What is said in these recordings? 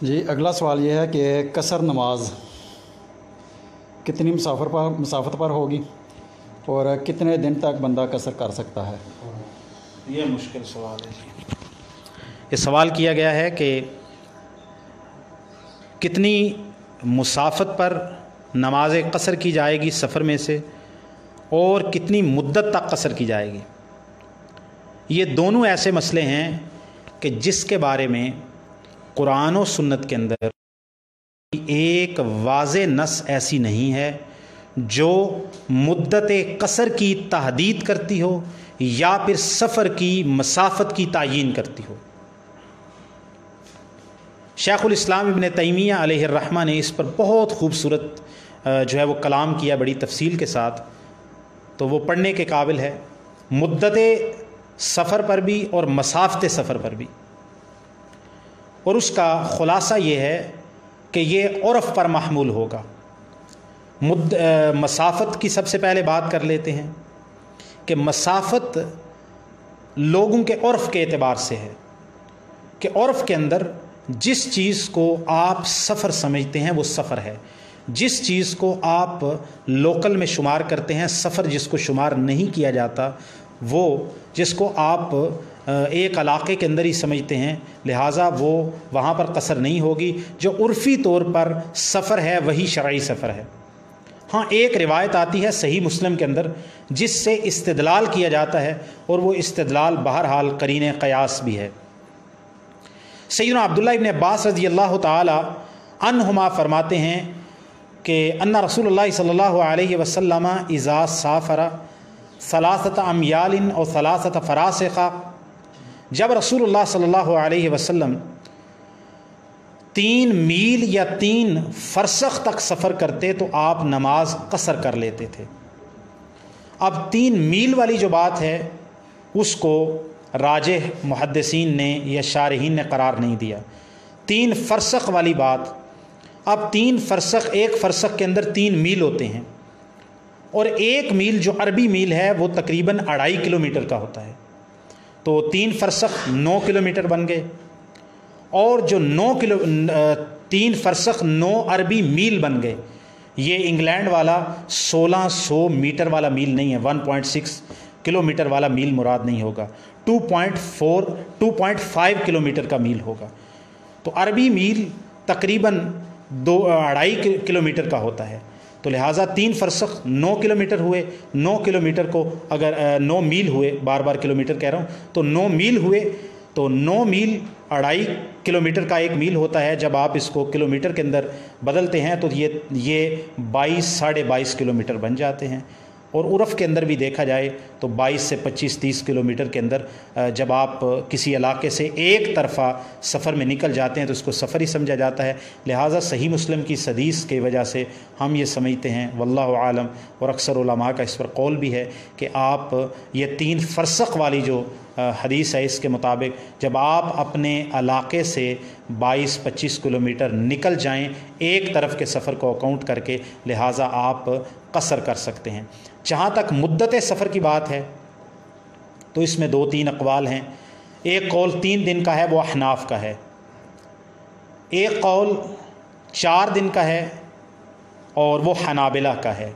جی اگلا سوال یہ ہے کہ قصر نماز کتنی مسافت پر ہوگی اور کتنے دن تک بندہ قصر کر سکتا ہے؟ یہ مشکل سوال ہے جی۔ یہ سوال کیا گیا ہے کہ کتنی مسافت پر نماز قصر کی جائے گی سفر میں سے، اور کتنی مدت تک قصر کی جائے گی۔ یہ دونوں ایسے مسئلے ہیں کہ جس کے بارے میں قرآن و سنت کے اندر ایک واضح نص ایسی نہیں ہے جو مدت قصر کی تحدید کرتی ہو یا پھر سفر کی مسافت کی تعیین کرتی ہو۔ شیخ الاسلام ابن تیمیہ علیہ الرحمہ نے اس پر بہت خوبصورت جو ہے وہ کلام کیا بڑی تفصیل کے ساتھ، تو وہ پڑھنے کے قابل ہے، مدت سفر پر بھی اور مسافت سفر پر بھی۔ اور اس کا خلاصہ یہ ہے کہ یہ عرف پر محمول ہوگا۔ مسافت کی سب سے پہلے بات کر لیتے ہیں کہ مسافت لوگوں کے عرف کے اعتبار سے ہے کہ عرف کے اندر جس چیز کو آپ سفر سمجھتے ہیں وہ سفر ہے، جس چیز کو آپ لوکل میں شمار کرتے ہیں، سفر جس کو شمار نہیں کیا جاتا، وہ جس کو آپ ایک علاقے کے اندر ہی سمجھتے ہیں، لہٰذا وہ وہاں پر قصر نہیں ہوگی۔ جو عرفی طور پر سفر ہے وہی شرعی سفر ہے۔ ہاں ایک روایت آتی ہے صحیح مسلم کے اندر جس سے استدلال کیا جاتا ہے، اور وہ استدلال بہرحال قرین قیاس بھی ہے۔ سیدنا عبداللہ ابن عباس رضی اللہ تعالی عنہما فرماتے ہیں کہ ان رسول اللہ صلی اللہ علیہ وسلم اذا سافر ثلاثۃ امیال اور ثلاثۃ فراسخ، جب رسول اللہ صلی اللہ علیہ وسلم 3 میل یا 3 فرسخ تک سفر کرتے تو آپ نماز قصر کر لیتے تھے۔ اب 3 میل والی جو بات ہے اس کو راجح محدثین نے یا شارحین نے قرار نہیں دیا۔ 3 فرسخ والی بات، اب 3 فرسخ، ایک فرسخ کے اندر 3 میل ہوتے ہیں، اور 1 میل جو عربی میل ہے وہ تقریباً 2.5 کلومیٹر کا ہوتا ہے، تو 3 فرسخ 9 کلومیٹر بن گئے، اور جو 3 فرسخ 9 عربی میل بن گئے۔ یہ انگلینڈ والا 1600 میٹر والا میل نہیں ہے، 1.6 کلومیٹر والا میل مراد نہیں ہوگا، 2.5 کلومیٹر کا میل ہوگا۔ تو عربی میل تقریباً 2.5 کلومیٹر کا ہوتا ہے، تو لہٰذا 3 فرسخ 9 کلومیٹر ہوئے، 9 کلومیٹر کو اگر 9 میل ہوئے، بار بار کلومیٹر کہہ رہا ہوں، تو 9 میل ہوئے، تو 9 میل 2.5 کلومیٹر کا 1 میل ہوتا ہے۔ جب آپ اس کو کلومیٹر کے اندر بدلتے ہیں تو یہ 22 ساڑھے 22 کلومیٹر بن جاتے ہیں، اور عرف کے اندر بھی دیکھا جائے تو 22 سے 25-30 کلومیٹر کے اندر جب آپ کسی علاقے سے ایک طرفہ سفر میں نکل جاتے ہیں تو اس کو سفر ہی سمجھا جاتا ہے۔ لہٰذا صحیح مسلم کی حدیث کی وجہ سے ہم یہ سمجھتے ہیں، واللہ عالم، اور اکثر علماء کا اس پر قول بھی ہے کہ آپ یہ 3 فرسخ والی جو حدیث ہے اس کے مطابق جب آپ اپنے علاقے سے 22-25 کلومیٹر نکل جائیں ایک طرف کے سفر کو اکاؤنٹ کر کے، لہٰذا آپ قصر کر سکتے ہیں۔ جہاں تک مدت سفر کی بات ہے تو اس میں 2-3 اقوال ہیں۔ ایک قول 3 دن کا ہے، وہ احناف کا ہے، ایک قول 4 دن کا ہے اور وہ حنابلہ کا ہے،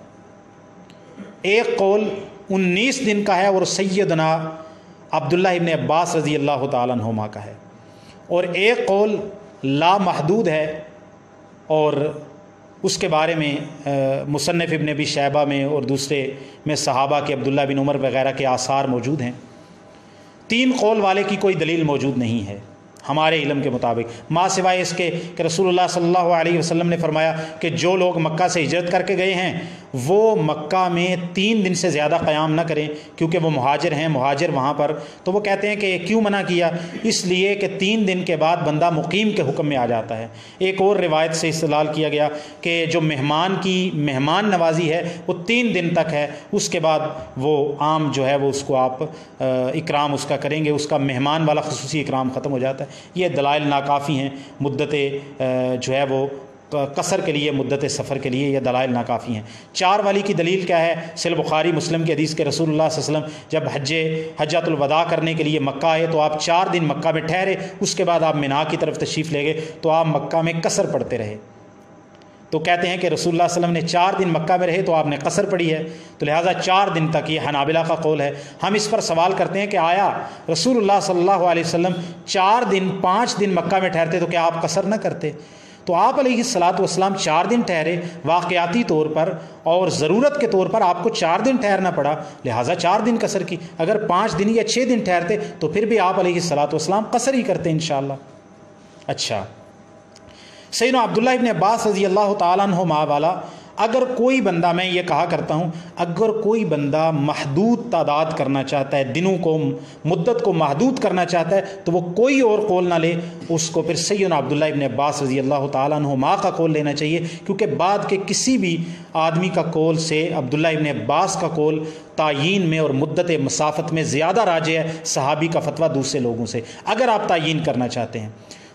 ایک قول 19 دن کا ہے اور سیدنا عبداللہ ابن عباس رضی اللہ تعالیٰ عنہما کا ہے، اور ایک قول لا محدود ہے، اور اس کے بارے میں مصنف ابن ابی شیبہ میں اور دوسرے میں صحابہ کے عبداللہ بن عمر وغیرہ کے آثار موجود ہیں۔ 3 قول والے کی کوئی دلیل موجود نہیں ہے ہمارے علم کے مطابق، ماں سوائے اس کے کہ رسول اللہ صلی اللہ علیہ وسلم نے فرمایا کہ جو لوگ مکہ سے ہجرت کر کے گئے ہیں وہ مکہ میں 3 دن سے زیادہ قیام نہ کریں، کیونکہ وہ مہاجر ہیں، مہاجر وہاں پر، تو وہ کہتے ہیں کہ کیوں منع کیا؟ اس لیے کہ 3 دن کے بعد بندہ مقیم کے حکم میں آ جاتا ہے۔ ایک اور روایت سے استدلال کیا گیا کہ جو مہمان کی مہمان نوازی ہے وہ 3 دن تک ہے، اس کے بعد وہ عام جو ہے وہ اس کو آپ اکرام اس کا کریں گے، اس کا مہمان والا خصوصی اکرام ختم ہو جاتا ہے۔ یہ دلائل ناکافی ہیں، مدت جو ہے وہ قصر کے لیے مدت سفر کے لیے یہ دلائل ناکافی ہیں۔ 4 والی کی دلیل کیا ہے؟ صحیح بخاری مسلم کی حدیث کے رسول اللہ صلی اللہ علیہ وسلم جب حجۃ الوداع کرنے کے لیے مکہ آئے تو آپ 4 دن مکہ میں ٹھہرے، اس کے بعد آپ مینا کی طرف تشریف لے گئے تو آپ مکہ میں قصر پڑھتے رہے۔ تو کہتے ہیں کہ رسول اللہ صلی اللہ علیہ وسلم نے 4 دن مکہ میں رہے تو آپ نے قصر پڑھی ہے، تو لہٰذا 4 دن تک، یہ حنابلہ کا قول ہے۔ ہم اس پر سوال کرتے ہیں کہ آیا رسول اللہ صلی اللہ علیہ وسلم 4 دن 5 دن مکہ میں ٹھہرتے تو کیا آپ قصر نہ کرتے؟ تو آپ علیہ الصلاۃ والسلام 4 دن ٹھہرے واقعاتی طور پر، اور ضرورت کے طور پر آپ کو 4 دن ٹھہرنا پڑا، لہٰذا 4 دن قصر کی۔ اگر 5 دن یا 6 دن ٹھہرتے تو پھر بھی آپ علیہ الصلاۃ والسلام قصر ہی کرتے انشاءاللہ۔ اچھا، سیدنا عبداللہ ابن عباس رضی اللہ تعالیٰ عنہما والا، اگر کوئی بندہ، میں یہ کہا کرتا ہوں، اگر کوئی بندہ محدود تعداد کرنا چاہتا ہے، دنوں کو، مدت کو محدود کرنا چاہتا ہے، تو وہ کوئی اور قول نہ لے، اس کو پھر سیدنا عبداللہ ابن عباس رضی اللہ تعالیٰ عنہما کا قول لینا چاہیے، کیونکہ بعد کے کسی بھی آدمی کا قول سے عبداللہ ابن عباس کا قول تعیین میں اور مدت مسافت میں زیادہ راجح ہے صحابی کا فتویٰ دوسرے لوگوں سے۔ اگر آپ تعیین کرنا چاہتے ہیں،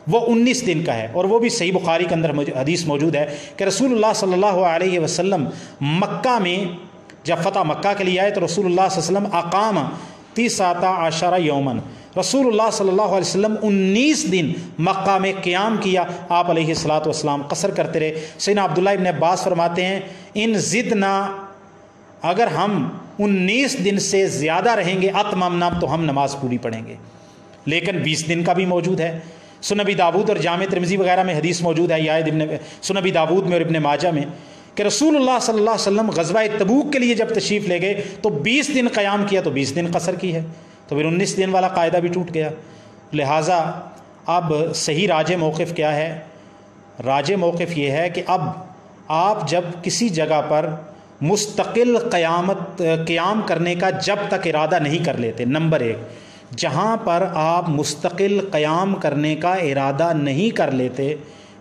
وہ 19 دن کا ہے، اور وہ بھی صحیح بخاری کے اندر حدیث موجود ہے کہ رسول اللہ صلی اللہ علیہ وسلم مکہ میں جب فتح مکہ کے لیے آئے تو رسول اللہ صلی اللہ علیہ وسلم اقام 13 یومن، رسول اللہ صلی اللہ علیہ وسلم 19 دن مکہ میں قیام کیا، آپ علیہ الصلاۃ والسلام قصر کرتے رہے۔ سیدنا عبداللہ ابن عباس فرماتے ہیں ان زدنا، اگر ہم 19 دن سے زیادہ رہیں گے اتممنا، تو ہم نماز پوری پڑھیں گے، لیکن 20 دن کا بھی موجود ہے۔ سنن ابی داود اور جامع ترمذی وغیرہ میں حدیث موجود ہے، سنن ابی داود میں اور ابن ماجہ میں، کہ رسول اللہ صلی اللہ علیہ وسلم غزوہ تبوک کے لیے جب تشریف لے گئے تو 20 دن قیام کیا، تو 20 دن قصر کی ہے، تو پھر 19 دن والا قاعدہ بھی ٹوٹ گیا۔ لہٰذا اب صحیح راجح موقف کیا ہے؟ راجح موقف یہ ہے کہ اب آپ جب کسی جگہ پر مستقل قیام کرنے کا جب تک ارادہ نہیں کر لیتے، نمبر 1، جہاں پر آپ مستقل قیام کرنے کا ارادہ نہیں کر لیتے،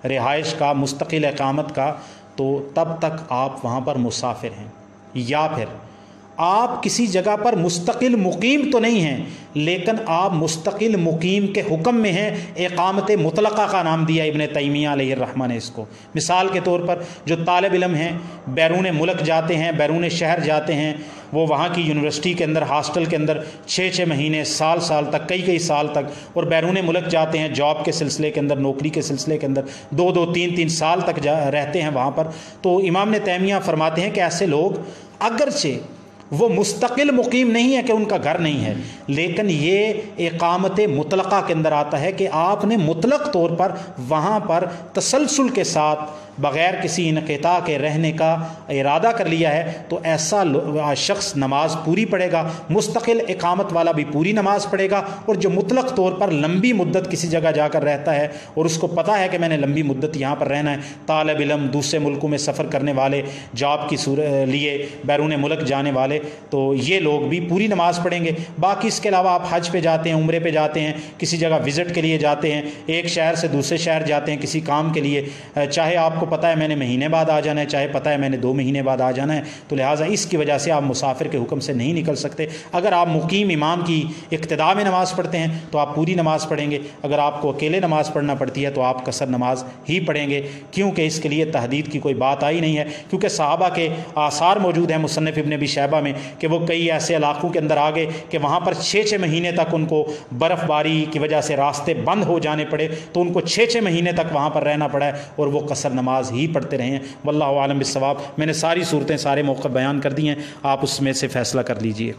رہائش کا، مستقل اقامت کا، تو تب تک آپ وہاں پر مسافر ہیں، یا پھر آپ کسی جگہ پر مستقل مقیم تو نہیں ہیں لیکن آپ مستقل مقیم کے حکم میں ہیں۔ اقامت مطلقہ کا نام دیا ابن تیمیہ علیہ الرحمہ نے اس کو۔ مثال کے طور پر جو طالب علم ہیں، بیرون ملک جاتے ہیں، بیرون شہر جاتے ہیں، وہ وہاں کی یونیورسٹی کے اندر، ہاسٹل کے اندر 6 مہینے، سال تک، کئی سال تک، اور بیرون ملک جاتے ہیں جاب کے سلسلے کے اندر، نوکری کے سلسلے کے اندر 2-3 سال تک رہتے ہیں وہاں پر۔ تو امام نے تیمیہ فرماتے ہیں کہ ایسے لوگ اگرچہ وہ مستقل مقیم نہیں ہے کہ ان کا گھر نہیں ہے، لیکن یہ اقامت مطلقہ کے اندر آتا ہے کہ آپ نے مطلق طور پر وہاں پر تسلسل کے ساتھ بغیر کسی انقطاع کے رہنے کا ارادہ کر لیا ہے، تو ایسا شخص نماز پوری پڑھے گا، مستقل اقامت والا بھی پوری نماز پڑھے گا، اور جو مطلق طور پر لمبی مدت کسی جگہ جا کر رہتا ہے اور اس کو پتہ ہے کہ میں نے لمبی مدت یہاں پر رہنا ہے، طالب علم، دوسرے ملکوں میں سفر کرنے والے، جاب کی لیے بیرون ملک جانے والے، تو یہ لوگ بھی پوری نماز پڑھیں گے۔ باقی اس کے علاوہ آپ حج پہ جاتے ہیں، عمرے پہ جاتے ہیں، کسی جگہ وزٹ کے لیے جاتے ہیں، ایک شہر سے دوسرے شہر جاتے ہیں کسی کام کے لیے، چاہے آپ کو پتہ ہے میں نے مہینے بعد آ جانا ہے، چاہے پتہ ہے میں نے 2 مہینے بعد آ جانا ہے، تو لہٰذا اس کی وجہ سے آپ مسافر کے حکم سے نہیں نکل سکتے۔ اگر آپ مقیم امام کی اقتداء میں نماز پڑھتے ہیں تو آپ پوری نماز پڑھیں گے، اگر آپ کو اکیلے نماز پڑھنا پڑتی ہے تو آپ قصر نماز ہی پڑھیں گے، کیونکہ اس کے لیے تحدید کی کوئی بات آئی نہیں ہے، کیونکہ صحابہ کے آثار موجود ہیں مصنف ابن ابی شیبہ میں کہ وہ کئی ایسے علاقوں کے اندر آ گئے کہ وہاں پر 6 مہینے تک ان کو برف باری کی وجہ سے راستے بند ہو جانے پڑے، تو ان کو 6 مہینے تک وہاں پر رہنا پڑا ہے اور وہ قصر نماز ہی پڑھتے رہے ہیں۔ واللہ عالم بالصواب۔ میں نے ساری صورتیں، سارے موقف بیان کر دی ہیں، آپ اس میں سے فیصلہ کر لیجئے۔